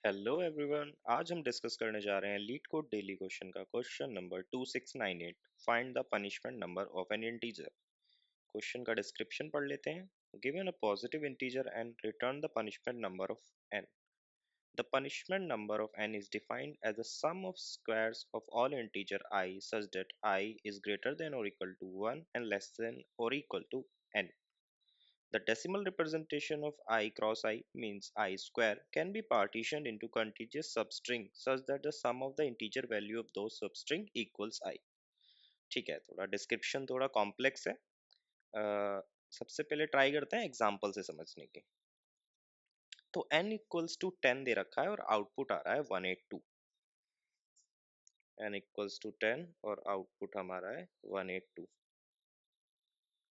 Hello everyone, आज हम discuss करने जा रहे हैं लीड कोड डेली क्वेश्चन का question number 2698। Find the punishment number of an integer. Question का डिस्क्रिप्शन पढ़ लेते हैं। Given a positive integer and return the punishment number of n. The punishment number of n is defined as the sum of squares of all integer i such that i is greater than और equal to 1 and less than और equal to n. The decimal representation of I cross I means I square can be partitioned into contiguous substring such that the sum of the integer value of those substring equals I. ठीक है, थोड़ा description थोड़ा complex है। सबसे पहले try करते हैं example से समझने की। तो n इक्वल्स टू 10 दे रखा है और आउटपुट आ रहा है 182। n इक्वल्स टू 10 और आउटपुट हमारा है 182।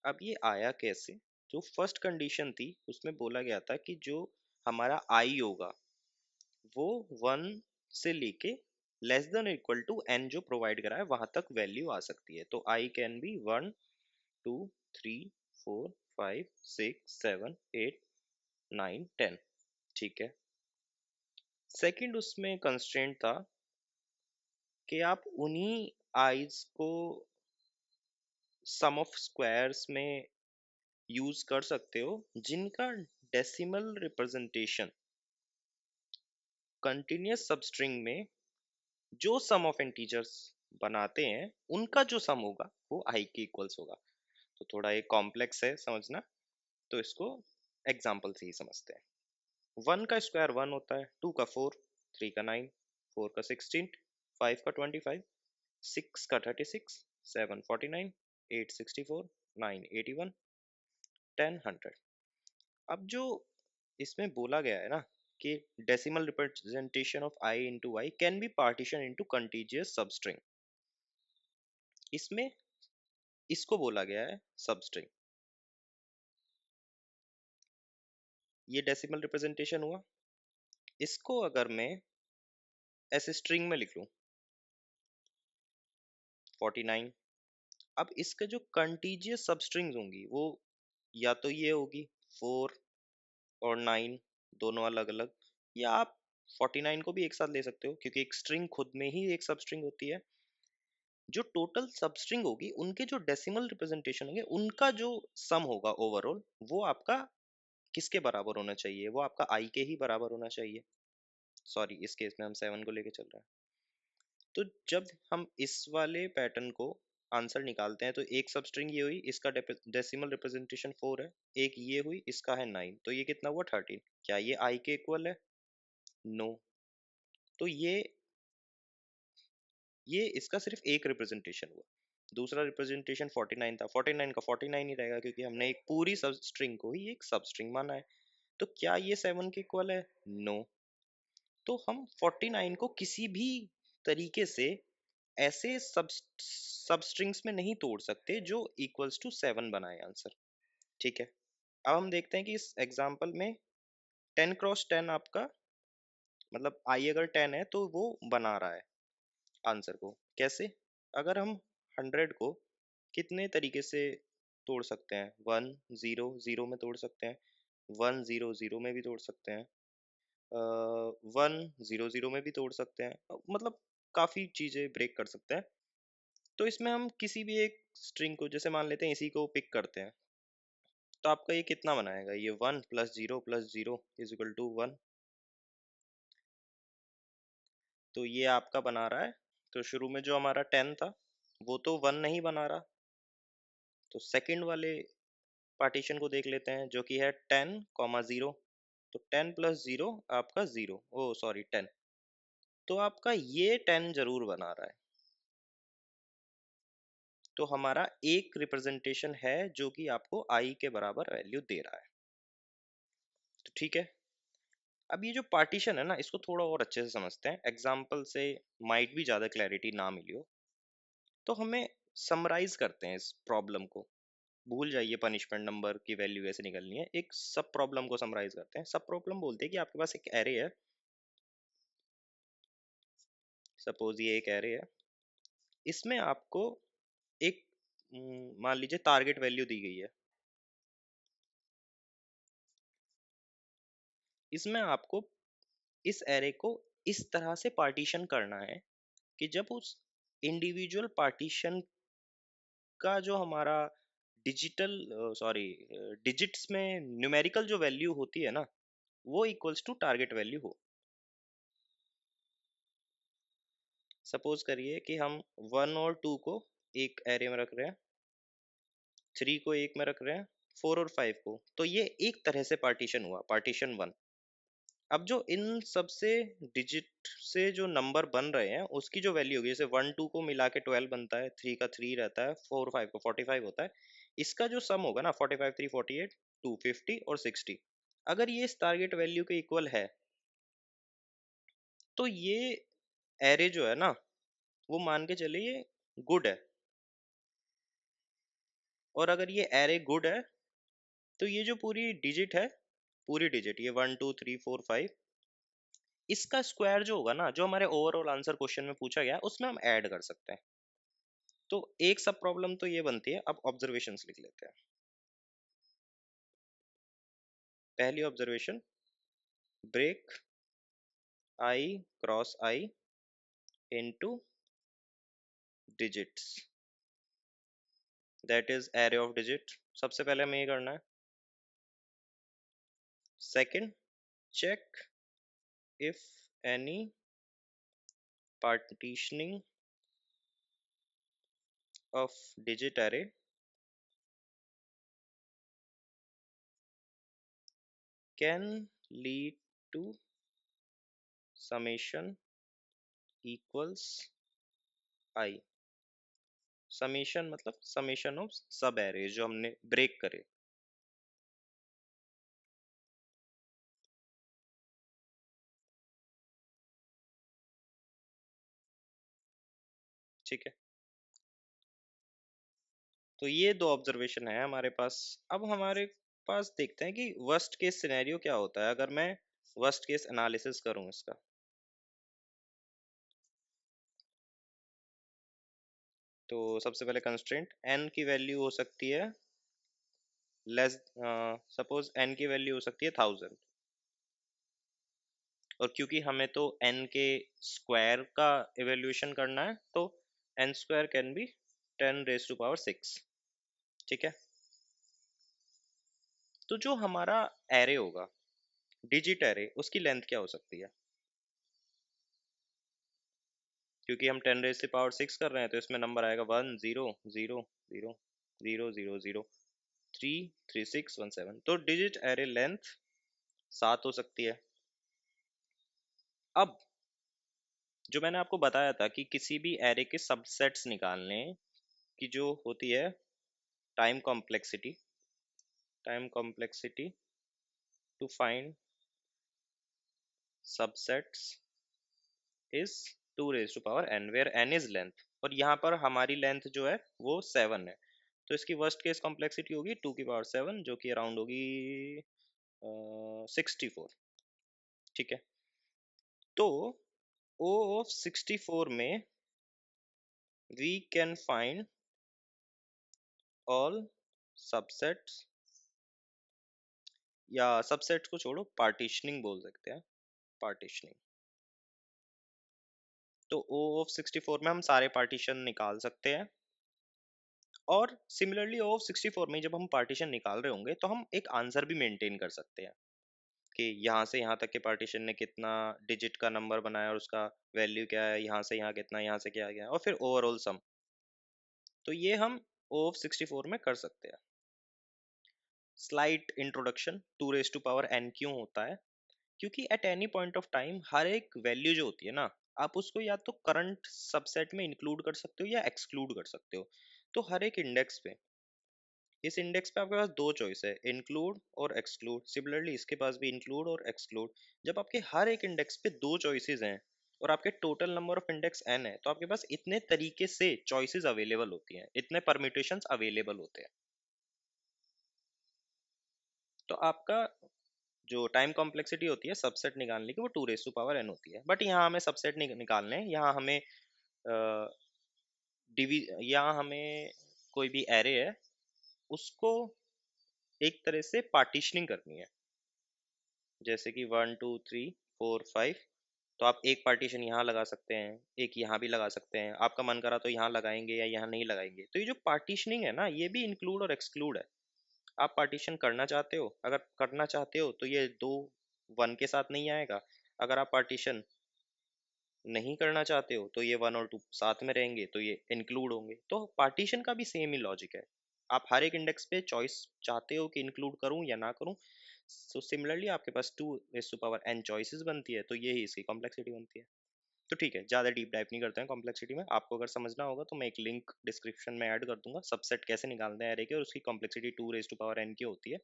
अब ये आया कैसे? जो फर्स्ट कंडीशन थी उसमें बोला गया था कि जो हमारा आई होगा वो 1 से लेके less than equal to n जो प्रोवाइड करा है वहां तक वैल्यू आ सकती है। तो आई कैन बी 1 2 3 4 5 6 7 8 9 10। ठीक है। सेकंड उसमें कंस्ट्रेंट था कि आप उन्हीं आईज को सम ऑफ स्क्वायर्स में यूज कर सकते हो जिनका डेसिमल रिप्रेजेंटेशन कंटिन्यूअस सबस्ट्रिंग में जो सम ऑफ इंटीजर्स बनाते हैं उनका जो सम होगा वो आई के इक्वल्स होगा। तो थोड़ा ये कॉम्प्लेक्स है समझना, तो इसको एग्जाम्पल से ही समझते हैं। 1 का स्क्वायर 1 होता है, 2 का 4, 3 का 9, 4 का 16, 5 का 25, 6 का 36, 7 49, 8 64, 9 81, 10 100। अब जो इसमें बोला गया है ना कि decimal representation of I into Y can be partition into contiguous substring, इसमें इसको बोला गया है सबस्ट्रिंग। ये डेसिमल रिप्रेजेंटेशन हुआ। इसको अगर मैं ऐसे स्ट्रिंग में लिख लूं 49, अब इसके जो कंटीजियस सबस्ट्रिंग्स होंगी वो या तो ये होगी 4 और 9 दोनों अलग अलग, या आप 49 को भी एक साथ ले सकते हो क्योंकि एक स्ट्रिंग खुद में ही एक सबस्ट्रिंग होती है। जो टोटल सबस्ट्रिंग होगी उनके जो डेसिमल रिप्रेजेंटेशन होंगे उनका जो सम होगा ओवरऑल वो आपका किसके बराबर होना चाहिए? वो आपका आई के ही बराबर होना चाहिए। सॉरी, इस केस में हम 7 को लेके चल रहे हैं। तो जब हम इस वाले पैटर्न को आंसर निकालते हैं तो एक सब स्ट्रिंग ये हुई, इसका डेसिमल रिप्रेजेंटेशन 4 है, एक ये हुई, इसका है 9, तो ये कितना हुआ 13। क्या ये आई के इक्वल है? नो। तो ये इसका सिर्फ एक रिप्रेजेंटेशन हुआ। दूसरा रिप्रेजेंटेशन 49 था, 49 का 49 ही रहेगा क्योंकि हमने एक पूरी सब स्ट्रिंग को ही एक सब स्ट्रिंग माना है। तो क्या ये 7 के इक्वल है? नो। तो हम 49 को किसी भी तरीके से ऐसे सब स्ट्रिंग्स में नहीं तोड़ सकते जो इक्वल्स टू 7 बनाए आंसर। ठीक है। अब हम देखते हैं कि इस एग्जांपल में 10 क्रॉस 10 आपका मतलब आई अगर 10 है तो वो बना रहा है आंसर को। कैसे? अगर हम 100 को कितने तरीके से तोड़ सकते हैं? 1 0 0 में तोड़ सकते हैं, 1 0 0 में भी तोड़ सकते हैं, 1 0 0 में भी तोड़ सकते हैं, मतलब काफी चीजें ब्रेक कर सकते हैं। तो इसमें हम किसी भी एक स्ट्रिंग को जैसे मान लेते हैं इसी को पिक करते हैं, तो आपका ये कितना बनाएगा? ये 1 plus zero is equal to 1। तो ये आपका बना रहा है। तो शुरू में जो हमारा 10 था वो तो 1 नहीं बना रहा। तो सेकंड वाले पार्टीशन को देख लेते हैं जो कि है 10 कॉमा 0। तो 10 प्लस 0 आपका 0, ओ सॉरी 10। तो आपका ये 10 जरूर बना रहा है। तो हमारा एक रिप्रेजेंटेशन है जो कि आपको आई के बराबर वैल्यू दे रहा है। तो ठीक है। अब ये जो पार्टीशन है ना इसको थोड़ा और अच्छे से समझते हैं। एग्जाम्पल से माइट भी ज़्यादा क्लैरिटी ना मिली हो, तो हमें समराइज करते हैं इस प्रॉब्लम को। भूल जाइए पनिशमेंट नंबर की वैल्यू कैसे निकलनी है, एक सब प्रॉब्लम को समराइज करते हैं। सब प्रॉब्लम बोलते हैं कि आपके पास एक एरे है। सपोज ये एक एरे है, इसमें आपको एक मान लीजिए टारगेट वैल्यू दी गई है। इसमें आपको इस एरे को इस तरह से पार्टीशन करना है कि जब उस इंडिविजुअल पार्टीशन का जो हमारा डिजिटल सॉरी डिजिट्स में न्यूमेरिकल जो वैल्यू होती है ना, वो इक्वल्स टू टारगेट वैल्यू हो। सपोज करिए कि हम 1 और 2 को एक एरे में रख रहे हैं, 3 को एक में रख रहे हैं, 4 और 5 को, तो ये एक तरह से पार्टीशन हुआ, पार्टीशन 1। अब जो इन सबसे डिजिट से जो नंबर बन रहे हैं उसकी जो वैल्यू होगी, जैसे 1 2 को मिला के 12 बनता है, 3 का 3 रहता है, 4 5 को 45 होता है, इसका जो सम होगा ना 45 3 48 250 और 60, अगर ये इस टारगेट वैल्यू के इक्वल है तो ये एरे जो है ना, वो मान के चले ये गुड है। और अगर ये एरे गुड है तो ये जो पूरी डिजिट है, पूरी डिजिट ये 1 2 3 4 5, इसका स्क्वायर जो होगा ना, जो हमारे ओवरऑल आंसर क्वेश्चन में पूछा गया उसमें हम ऐड कर सकते हैं। तो एक सब प्रॉब्लम तो ये बनती है। अब ऑब्जर्वेशंस लिख लेते हैं। पहली observation, break I cross I into digits, that is array of digit. सबसे पहले हमें ये करना है। Second, check if any partitioning of digit array can lead to summation equals I. Summation मतलब समेशन ऑफ सब एरे जो हमने break करे। ठीक है, तो ये दो ऑब्जर्वेशन है हमारे पास। अब हमारे पास देखते हैं कि वर्स्ट केस सिनेरियो क्या होता है अगर मैं वर्स्ट केस एनालिसिस करूं इसका। तो सबसे पहले कंस्ट्रेंट n की वैल्यू हो सकती है लेस, सपोज n की वैल्यू हो सकती है 1000, और क्योंकि हमें तो n के स्क्वायर का इवेल्यूएशन करना है तो n स्क्वायर कैन बी 10⁻⁶। ठीक है, तो जो हमारा एरे होगा, डिजिट एरे, उसकी लेंथ क्या हो सकती है? क्योंकि हम 10⁻⁶ कर रहे हैं तो इसमें नंबर आएगा 1 0 0 0 0 0 0 3 3 6 1 7, तो डिजिट एरे लेंथ 7 हो सकती है। अब जो मैंने आपको बताया था कि किसी भी एरे के सबसेट्स निकालने की जो होती है time complexity, time complexity to find subsets is 2⁻n, where n is length, और यहाँ पर हमारी लेंथ जो है वो 7 है, तो इसकी वर्स्ट केस कॉम्प्लेक्सिटी होगी 2⁻7 जो कि अराउंड होगी 64। ठीक है, तो O ऑफ 64 में we can find all subsets, या सबसेट्स को छोड़ो, पार्टीशनिंग बोल सकते हैं, पार्टीशनिंग। तो O ऑफ 64 में हम सारे पार्टीशन निकाल सकते हैं, और सिमिलरली O ऑफ 64 में जब हम पार्टीशन निकाल रहे होंगे तो हम एक आंसर भी मेंटेन कर सकते हैं कि यहाँ से यहाँ तक के पार्टीशन ने कितना डिजिट का नंबर बनाया और उसका वैल्यू क्या है, यहाँ से यहाँ कितना, यहाँ से क्या गया, और फिर ओवरऑल सम। तो ये हम O ऑफ 64 में कर सकते हैं। स्लाइट इंट्रोडक्शन, 2⁻n क्यों होता है? क्योंकि at any point of time हर एक वैल्यू जो होती है ना, आप उसको या तो करंट सबसेट में इंक्लूड कर सकते हो या एक्सक्लूड कर सकते हो। तो हर एक इंडेक्स पे, इस इंडेक्स पे आपके पास दो चॉइस है, इंक्लूड और एक्सक्लूड। सिमिलरली इसके पास भी इंक्लूड और एक्सक्लूड। जब आपके हर एक इंडेक्स पे दो चॉइसेस हैं और आपके total number of index n है, तो आपके पास इतने तरीके से चॉइसेस अवेलेबल होती हैं, इतने परम्यूटेशंस अवेलेबल होते हैं। तो आपका जो टाइम कॉम्प्लेक्सिटी होती है सबसेट निकालने की, वो 2⁻n होती है। बट यहाँ हमें सबसेट निकालने हैं, यहाँ हमें डिवी यहाँ हमें कोई भी एरे है उसको एक तरह से पार्टीशनिंग करनी है, जैसे कि 1 2 3 4 5। तो आप एक पार्टीशन यहाँ लगा सकते हैं, एक यहाँ भी लगा सकते हैं, आपका मन करा तो यहाँ लगाएंगे या यहाँ नहीं लगाएंगे। तो ये जो पार्टीशनिंग है ना, ये भी इंक्लूड और एक्सक्लूड है। आप पार्टीशन करना चाहते हो, अगर करना चाहते हो तो ये दो वन के साथ नहीं आएगा। अगर आप पार्टीशन नहीं करना चाहते हो तो ये वन और टू साथ में रहेंगे, तो ये इंक्लूड होंगे। तो पार्टीशन का भी सेम ही लॉजिक है। आप हर एक इंडेक्स पे चॉइस चाहते हो कि इंक्लूड करूं या ना करूं। सो सिमिलरली आपके पास two raise to power n choices बनती है, तो यही इसकी कॉम्प्लेक्सिटी बनती है। तो ठीक है, ज़्यादा डीप डाइव नहीं करते हैं कॉम्प्लेक्सिटी में। आपको अगर समझना होगा तो मैं एक लिंक डिस्क्रिप्शन में ऐड कर दूंगा, सबसेट कैसे निकालते हैं एरे के, और उसकी complexity two raise to power N की होती है।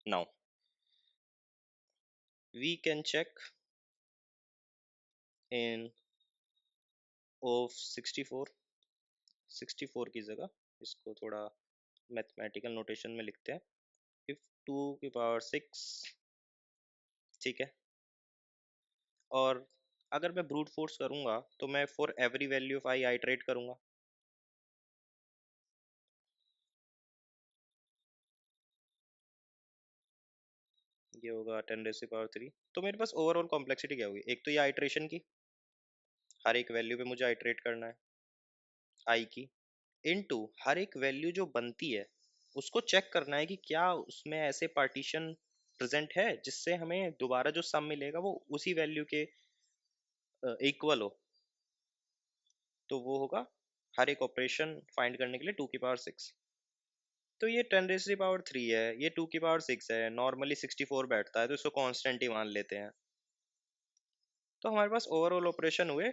Now we can check in of 64, 64 की जगह इसको थोड़ा मैथमेटिकल नोटेशन में लिखते हैं। इफ 2 की पावर 6, ठीक है, और अगर मैं ब्रूट फोर्स करूंगा तो मैं for every value of I iterate करूंगा। ये होगा 10 रेज़ टू पावर 3। तो मेरे पास ओवरऑल कॉम्प्लेक्सिटी क्या होगी, एक तो ये आइट्रेशन की, हर एक वैल्यू पे मुझे आइटरेट करना है आई की, इनटू हर एक वैल्यू जो बनती है उसको चेक करना है कि क्या उसमें ऐसे पार्टीशन प्रेजेंट है जिससे हमें दोबारा जो सम मिलेगा वो उसी वैल्यू के इक्वल हो। तो वो होगा हर एक ऑपरेशन फाइंड करने के लिए 2 की पावर 6। तो ये 10 रेज़ टू पावर 3 है, ये 2 की पावर 6 है, नॉर्मली 64 बैठता है, तो इसको कांस्टेंट ही मान लेते हैं। तो हमारे पास ओवरऑल ऑपरेशन हुए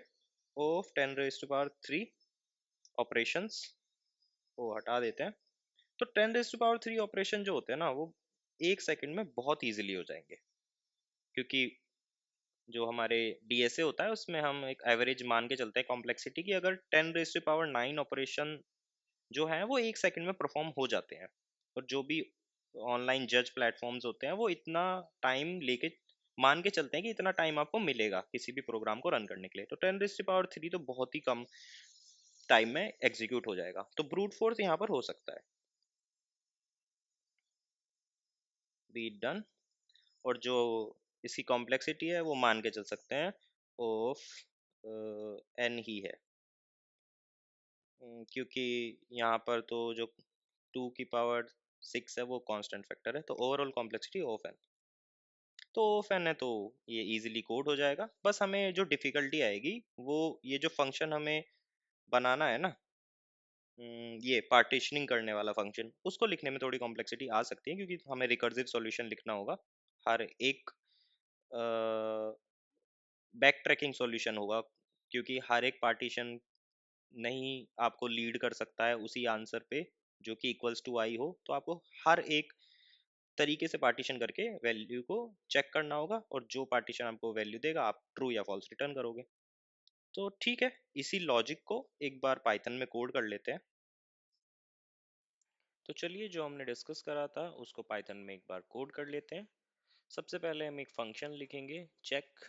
of 10 raise to power 3 operations को हटा देते हैं। तो 10 रेज़ टू पावर 3 ऑपरेशन जो होते हैं ना, वो 1 सेकंड में बहुत इजीली हो जाएंगे, क्योंकि जो हमारे डीएसए होता है उसमें हम एक एवरेज मान के चलते हैं कॉम्प्लेक्सिटी की। अगर 10 रेज़ टू पावर 9 ऑपरेशन जो है वो 1 सेकंड में परफॉर्म हो जाते हैं, और जो भी ऑनलाइन जज प्लेटफॉर्म्स होते हैं वो इतना टाइम लेके मान के चलते हैं कि इतना टाइम आपको मिलेगा किसी भी प्रोग्राम को रन करने के लिए। तो 10 रेज़ टू पावर 3 तो बहुत ही कम टाइम में एग्जीक्यूट हो जाएगा, तो ब्रूट फोर्स यहाँ पर हो सकता है। Be done. और जो इसकी कॉम्प्लेक्सिटी है वो मान के चल सकते हैं ऑफ एन ही है। क्योंकि यहाँ पर तो जो 2 की पावर 6 है वो कांस्टेंट फैक्टर है, तो ओवरऑल कॉम्प्लेक्सिटी ऑफ एन। तो ऑफ एन है तो ये इजीली कोड हो जाएगा। बस हमें जो डिफिकल्टी आएगी वो ये जो फंक्शन हमें बनाना है ना, ये पार्टीशनिंग करने वाला फंक्शन, उसको लिखने में थोड़ी कॉम्प्लेक्सिटी आ सकती है, क्योंकि हमें रिकर्सिव सॉल्यूशन लिखना होगा। हर एक बैक ट्रैकिंग सॉल्यूशन होगा, क्योंकि हर एक पार्टीशन नहीं आपको लीड कर सकता है उसी आंसर पे जो कि इक्वल्स टू आई हो। तो आपको हर एक तरीके से पार्टीशन करके वैल्यू को चेक करना होगा, और जो पार्टीशन आपको वैल्यू देगा आप ट्रू या फॉल्स रिटर्न करोगे। तो ठीक है, इसी लॉजिक को एक बार पाइथन में कोड कर लेते हैं। तो चलिए, जो हमने डिस्कस करा था उसको पाइथन में एक बार कोड कर लेते हैं। सबसे पहले हम एक फंक्शन लिखेंगे चेक,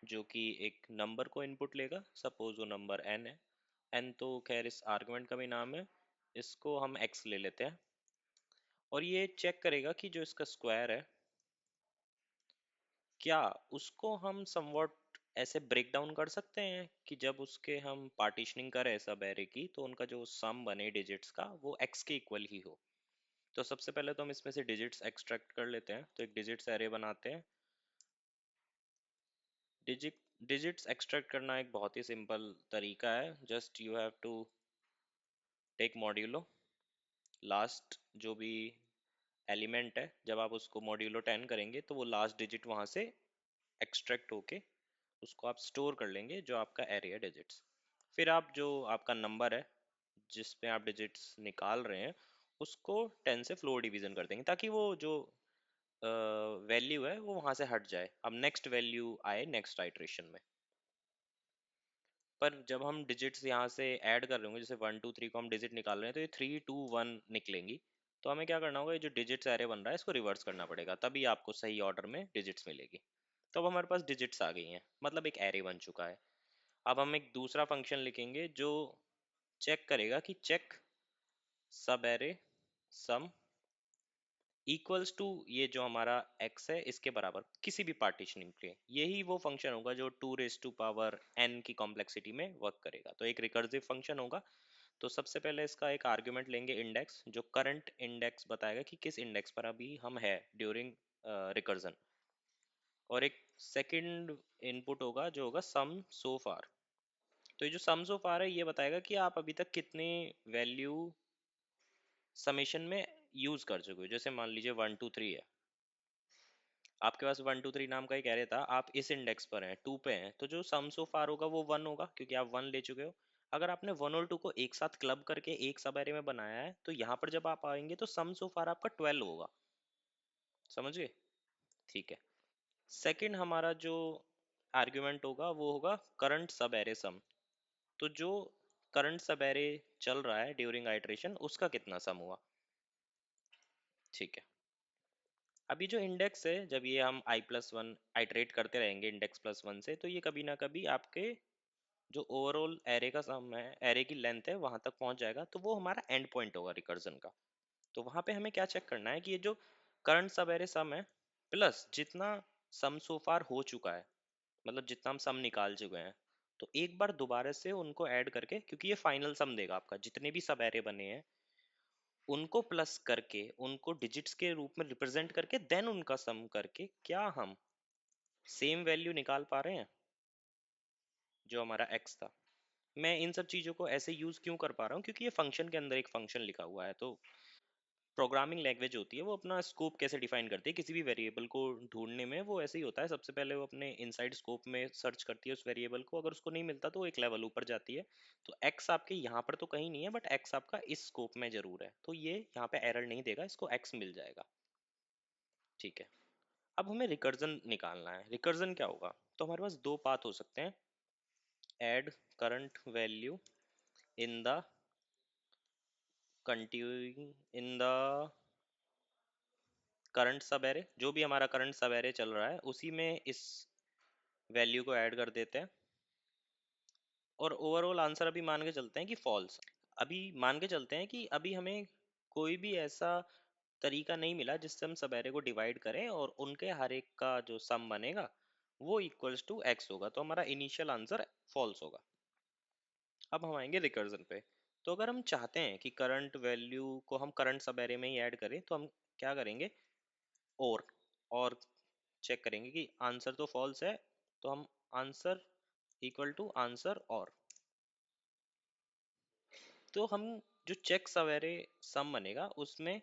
जो कि एक नंबर को इनपुट लेगा। सपोज वो नंबर n है, n तो खैर इस आर्गुमेंट का भी नाम है, इसको हम x ले लेते हैं। और ये चेक करेगा कि जो इसका स्क्वायर है, क्या उसको हम समवॉट ऐसे ब्रेक डाउन कर सकते हैं कि जब उसके हम पार्टीशनिंग करें सब एरे की, तो उनका जो सम बने डिजिट्स का वो x के इक्वल ही हो। तो सबसे पहले तो हम इसमें से डिजिट्स एक्सट्रैक्ट कर लेते हैं, तो एक डिजिट्स एरे बनाते हैं। डिजिट डिजिट्स एक्सट्रैक्ट करना एक बहुत ही सिंपल तरीका है। Just you have to take modulo, last जो भी एलिमेंट है जब आप उसको मॉड्यूलो 10 करेंगे तो वो लास्ट डिजिट वहाँ से एक्सट्रैक्ट होके उसको आप स्टोर कर लेंगे जो आपका एरे है डिजिट्स। फिर आप जो आपका नंबर है जिसमें आप डिजिट्स निकाल रहे हैं उसको 10 से फ्लोर डिवीजन कर देंगे, ताकि वो जो वैल्यू है वो वहाँ से हट जाए, अब नेक्स्ट वैल्यू आए नेक्स्ट आइट्रेशन में। पर जब हम डिजिट्स यहाँ से ऐड कर रहे होंगे, जैसे 1 2 3 को हम डिजिट निकाल रहे हैं, तो ये 3 2 1 निकलेंगी। तो हमें क्या करना होगा, ये जो डिजिट्स एरे बन रहा है इसको रिवर्स करना पड़ेगा, तभी आपको सही ऑर्डर में डिजिट्स मिलेगी। तो अब हमारे पास डिजिट्स आ गई हैं, मतलब एक एरे बन चुका है। अब हम एक दूसरा फंक्शन लिखेंगे जो चेक करेगा कि चेक सब एरे सम इक्वल्स टू ये जो हमारा x है इसके बराबर किसी भी पार्टीशनिंग के लिए यही वो फंक्शन होगा जो 2 raised to power n की कॉम्प्लेक्सिटी में वर्क करेगा। तो एक रिकर्सिव फंक्शन होगा। तो सबसे पहले इसका एक आर्ग्यूमेंट लेंगे इंडेक्स, जो करंट इंडेक्स बताएगा कि किस इंडेक्स पर अभी हम है ड्यूरिंग रिकर्जन। और एक सेकंड इनपुट होगा जो होगा सम सो फार। तो ये जो सम सो फार है ये बताएगा कि आप अभी तक कितने वैल्यू समेशन में यूज कर चुके हो। जैसे मान लीजिए 1 2 3 है, आपके पास 1 2 3 नाम का एक एरे था, आप इस इंडेक्स पर हैं 2 पे हैं, तो जो सम सो फार होगा वो 1 होगा क्योंकि आप 1 ले चुके हो। अगर आपने 1 और 2 को एक साथ क्लब करके एक सब एरे में बनाया है तो यहाँ पर जब आप आएंगे तो सम सो फार आपका 12 होगा। समझ गए? ठीक है। सेकंड हमारा जो आर्ग्यूमेंट होगा वो होगा करंट सब एरे सम। तो जो करंट सब एरे चल रहा है ड्यूरिंग आइट्रेशन उसका कितना सम हुआ। ठीक है। अभी जो इंडेक्स है जब ये हम i+1 आइट्रेट करते रहेंगे इंडेक्स +1 से, तो ये कभी ना कभी आपके जो ओवरऑल एरे का सम है, एरे की लेंथ है, वहां तक पहुंच जाएगा। तो वो हमारा एंड पॉइंट होगा रिकर्जन का। तो वहां पे हमें क्या चेक करना है कि ये जो करंट सब एरे सम है प्लस जितना सम सो फार हो चुका है, मतलब जितना हम सम निकाल चुके हैं, तो एक बार दोबारा से उनको ऐड करके, क्योंकि ये फाइनल सम देगा आपका जितने भी सब एरे बने हैं, उनको प्लस करके उनको डिजिट्स के रूप में रिप्रेजेंट करके देन उनका सम करके क्या हम सेम वैल्यू निकाल पा रहे हैं जो हमारा x था। मैं इन सब चीजों को ऐसे यूज क्यों कर पा रहा हूँ, क्योंकि ये फंक्शन के अंदर एक फंक्शन लिखा हुआ है। तो प्रोग्रामिंग लैंग्वेज होती है वो अपना स्कोप कैसे डिफाइन करती है किसी भी वेरिएबल को ढूंढने में, वो ऐसे ही होता है। सबसे पहले वो अपने इनसाइड स्कोप में सर्च करती है उस वेरिएबल को, अगर उसको नहीं मिलता तो वो एक लेवल ऊपर जाती है। तो x आपके यहाँ पर तो कहीं नहीं है, बट x आपका इस स्कोप में जरूर है, तो ये यहाँ पे एरर नहीं देगा, इसको x मिल जाएगा। ठीक है। अब हमें रिकर्जन निकालना है। रिकर्जन क्या होगा? तो हमारे पास दो पाथ हो सकते हैं। Add current value in the continuing in the current सब एरे, जो भी हमारा करंट सब एरे चल रहा है उसी में इस वैल्यू को ऐड कर देते हैं। और ओवरऑल आंसर अभी मान के चलते हैं कि फॉल्स। अभी मान के चलते हैं कि अभी हमें कोई भी ऐसा तरीका नहीं मिला जिससे हम सब एरे को डिवाइड करें और उनके हर एक का जो सम बनेगा वो इक्वल्स टू x होगा। तो हमारा इनिशियल आंसर फॉल्स होगा। अब हम आएंगे रिकर्जन पे। तो अगर हम चाहते हैं कि करंट वैल्यू को हम करंट सब एरे में ही ऐड करें तो हम क्या करेंगे? और और चेक करेंगे कि आंसर तो फॉल्स है, तो हम आंसर इक्वल टू आंसर और। तो हम जो चेक सवेरे सम बनेगा उसमें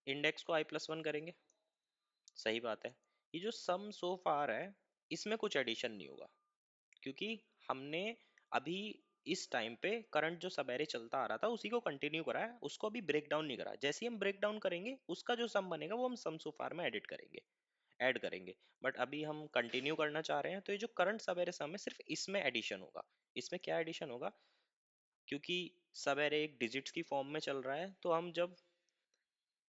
इंडेक्स को i+1 करेंगे। सही बात है। ये जो सम सो फार है इसमें कुछ एडिशन नहीं होगा, क्योंकि हमने अभी इस टाइम पे करंट जो सबेरे चलता आ रहा था उसी को कंटिन्यू करा है, उसको अभी ब्रेक डाउन नहीं करा। जैसे ही हम ब्रेक डाउन करेंगे उसका जो सम बनेगा वो हम सम सो फार में एडिट करेंगे, ऐड करेंगे। बट अभी हम कंटिन्यू करना चाह रहे हैं, तो ये जो करंट सवेरे सम है सिर्फ इसमें एडिशन होगा। इसमें क्या एडिशन होगा? क्योंकि सब एरे एक डिजिट्स की फॉर्म में चल रहा है, तो हम जब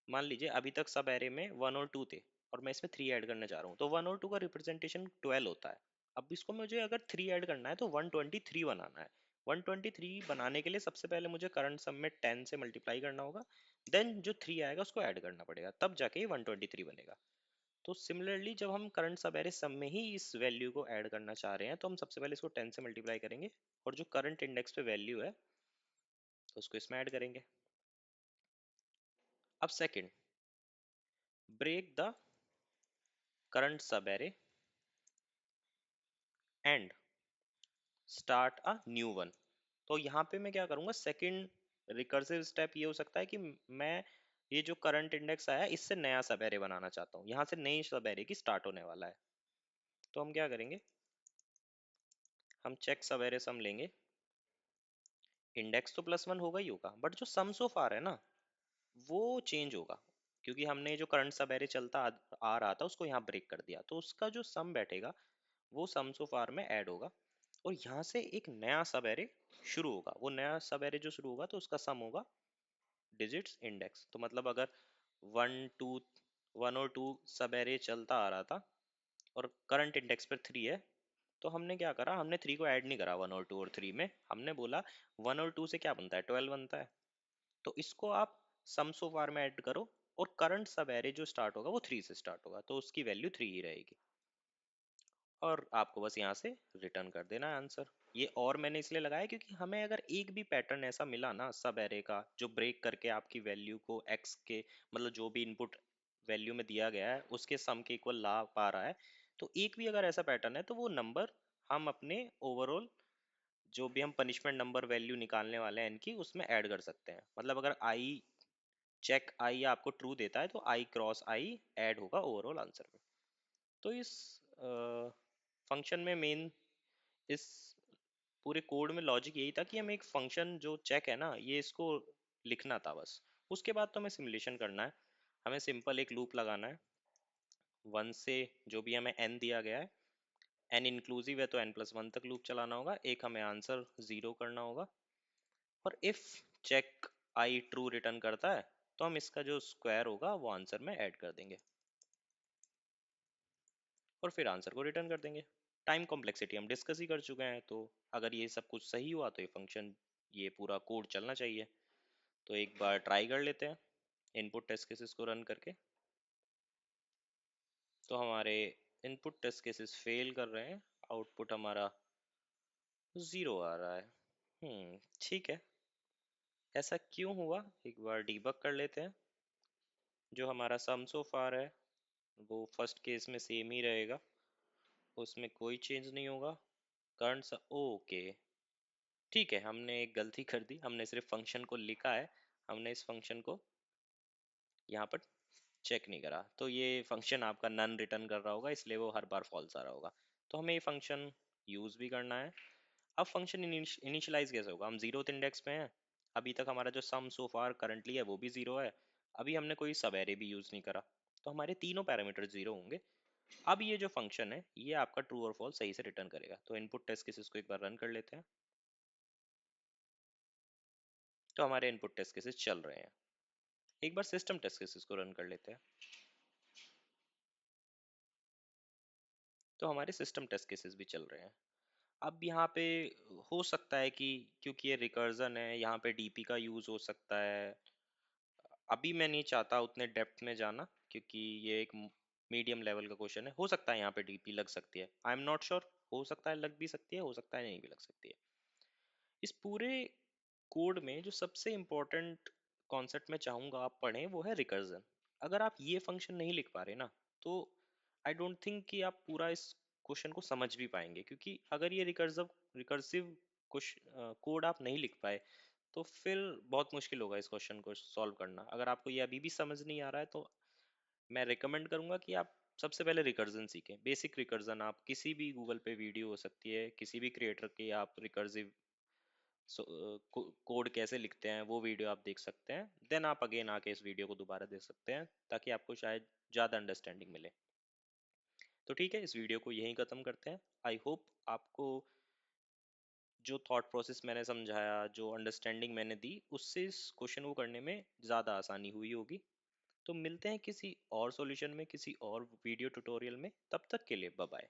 मान लीजिए अभी तक सब एरे में 1 और 2 थे और मैं इसमें 3 ऐड करना चाह रहा हूँ, तो 1 और 2 का रिप्रेजेंटेशन 12 होता है। अब इसको मुझे अगर 3 ऐड करना है तो 123 बनाना है। 123 बनाने के लिए सबसे पहले मुझे करंट सम में 10 से मल्टीप्लाई करना होगा, देन जो 3 आएगा उसको ऐड करना पड़ेगा, तब जाके ये 123 बनेगा। तो सिमिलरली जब हम करंट सब एरे सम में ही इस वैल्यू को ऐड करना चाह रहे हैं तो हम सबसे पहले इसको 10 से मल्टीप्लाई करेंगे और जो करंट इंडेक्स पे वैल्यू है उसको इसमें ऐड करेंगे। अब सेकंड, ब्रेक द करंट सब array and start a new one. तो यहाँ पे मैं क्या करूँगा? सेकंड रिकर्सिव स्टेप ये हो सकता है कि मैं ये जो करंट इंडेक्स आया इससे नया सब एरे बनाना चाहता हूँ, यहाँ से नई सब एरे की स्टार्ट होने वाला है। तो हम क्या करेंगे? हम चेक सब एरे सम लेंगे। इंडेक्स तो +1 होगा ही होगा, बट जो सम सो फार है ना वो चेंज होगा, क्योंकि हमने जो करंट सब एरे चलता आ रहा था उसको यहाँ ब्रेक कर दिया, तो उसका जो सम बैठेगा वो सम सो फार में ऐड होगा और यहाँ से एक नया सब एरे शुरू होगा। वो नया सब एरे जो शुरू होगा तो उसका सम होगा डिजिट्स इंडेक्स। तो मतलब अगर 1 2 1 और 2 सब एरे चलता आ रहा था और करंट इंडेक्स पर 3 है, तो हमने क्या करा? हमने 3 को ऐड नहीं करा 1 और 2 और 3 में, हमने बोला 1 और 2 से क्या बनता है? 12 बनता है। तो इसको आप सम सो फार में ऐड करो और करंट सब एरे जो स्टार्ट होगा वो 3 से स्टार्ट होगा, तो उसकी वैल्यू 3 ही रहेगी। और आपको बस यहाँ से रिटर्न कर देना है आंसर। ये और मैंने इसलिए लगाया क्योंकि हमें अगर एक भी पैटर्न ऐसा मिला ना सब एरे का जो ब्रेक करके आपकी वैल्यू को एक्स के, मतलब जो भी इनपुट वैल्यू में दिया गया है उसके सम के इक्वल ला पा रहा है, तो एक भी अगर ऐसा पैटर्न है तो वो नंबर हम अपने ओवरऑल जो भी हम पनिशमेंट नंबर वैल्यू निकालने वाले हैं इनकी उसमें ऐड कर सकते हैं। मतलब अगर आई चेक आई आपको ट्रू देता है तो आई क्रॉस आई ऐड होगा ओवरऑल आंसर में। तो इस फंक्शन में मेन इस पूरे कोड में लॉजिक यही था कि हमें एक फंक्शन जो चेक है ना ये इसको लिखना था बस। उसके बाद तो हमें सिमुलेशन करना है। हमें सिंपल एक लूप लगाना है 1 से जो भी हमें n दिया गया है, n इंक्लूसिव है तो n+1 तक लूप चलाना होगा, एक हमें आंसर 0 करना होगा। और if check I true return करता है तो हम इसका जो स्क्वायर होगा वो आंसर में ऐड कर देंगे और फिर आंसर को रिटर्न कर देंगे। टाइम कॉम्प्लेक्सिटी हम डिस्कस ही कर चुके हैं, तो अगर ये सब कुछ सही हुआ तो ये फंक्शन ये पूरा कोड चलना चाहिए। तो एक बार ट्राई कर लेते हैं इनपुट टेस्ट केसेस को रन करके। तो हमारे इनपुट टेस्ट केसेस फेल कर रहे हैं, आउटपुट हमारा 0 आ रहा है। ठीक है, ऐसा क्यों हुआ एक बार डीबग कर लेते हैं। जो हमारा सम सो फार है वो फर्स्ट केस में सेम ही रहेगा, उसमें कोई चेंज नहीं होगा। करंट ओके, ठीक है, हमने एक गलती कर दी, हमने सिर्फ फंक्शन को लिखा है, हमने इस फंक्शन को यहाँ पर चेक नहीं करा, तो ये फंक्शन आपका नन रिटर्न कर रहा होगा इसलिए वो हर बार फॉल्स आ रहा होगा। तो हमें ये फंक्शन यूज भी करना है। अब फंक्शन इनिशियलाइज कैसे होगा, हम जीरो इंडेक्स पे हैं, अभी तक हमारा जो सम सो फार करंटली है वो भी 0 है, अभी हमने कोई सब एरे भी यूज नहीं करा, तो हमारे तीनों पैरामीटर 0 होंगे। अब ये जो फंक्शन है ये आपका ट्रू और फॉल्स सही से रिटर्न करेगा। तो इनपुट टेस्ट केसेस को एक बार रन कर लेते हैं। तो हमारे इनपुट टेस्ट केसेस चल रहे हैं। एक बार सिस्टम टेस्ट केसेस को रन कर लेते हैं। तो हमारे सिस्टम टेस्ट केसेस भी चल रहे हैं। अब यहाँ पे हो सकता है कि क्योंकि ये रिकर्जन है यहाँ पे डीपी का यूज हो सकता है। अभी मैं नहीं चाहता उतने डेप्थ में जाना क्योंकि ये एक मीडियम लेवल का क्वेश्चन है, हो सकता है यहाँ पे डीपी लग सकती है, आई एम नॉट श्योर, हो सकता है लग भी सकती है, हो सकता है नहीं भी लग सकती है। इस पूरे कोड में जो सबसे इम्पोर्टेंट कॉन्सेप्ट मैं चाहूँगा आप पढ़ें वो है रिकर्जन। अगर आप ये फंक्शन नहीं लिख पा रहे ना तो आई डोंट थिंक कि आप पूरा इस क्वेश्चन को समझ भी पाएंगे, क्योंकि अगर ये रिकर्सिव कोड आप नहीं लिख पाए तो फिर बहुत मुश्किल होगा इस क्वेश्चन को सॉल्व करना। अगर आपको ये अभी भी समझ नहीं आ रहा है तो मैं रिकमेंड करूंगा कि आप सबसे पहले रिकर्जन सीखें, बेसिक रिकर्जन। आप किसी भी गूगल पे वीडियो हो सकती है, किसी भी क्रिएटर के आप रिकर्सिव कोड कैसे लिखते हैं वो वीडियो आप देख सकते हैं, देन आप अगेन आके इस वीडियो को दोबारा देख सकते हैं ताकि आपको शायद ज़्यादा अंडरस्टैंडिंग मिले। तो ठीक है, इस वीडियो को यहीं ख़त्म करते हैं। आई होप आपको जो थॉट प्रोसेस मैंने समझाया, जो अंडरस्टैंडिंग मैंने दी, उससे इस क्वेश्चन को करने में ज़्यादा आसानी हुई होगी। तो मिलते हैं किसी और सॉल्यूशन में, किसी और वीडियो ट्यूटोरियल में, तब तक के लिए बाय बाय।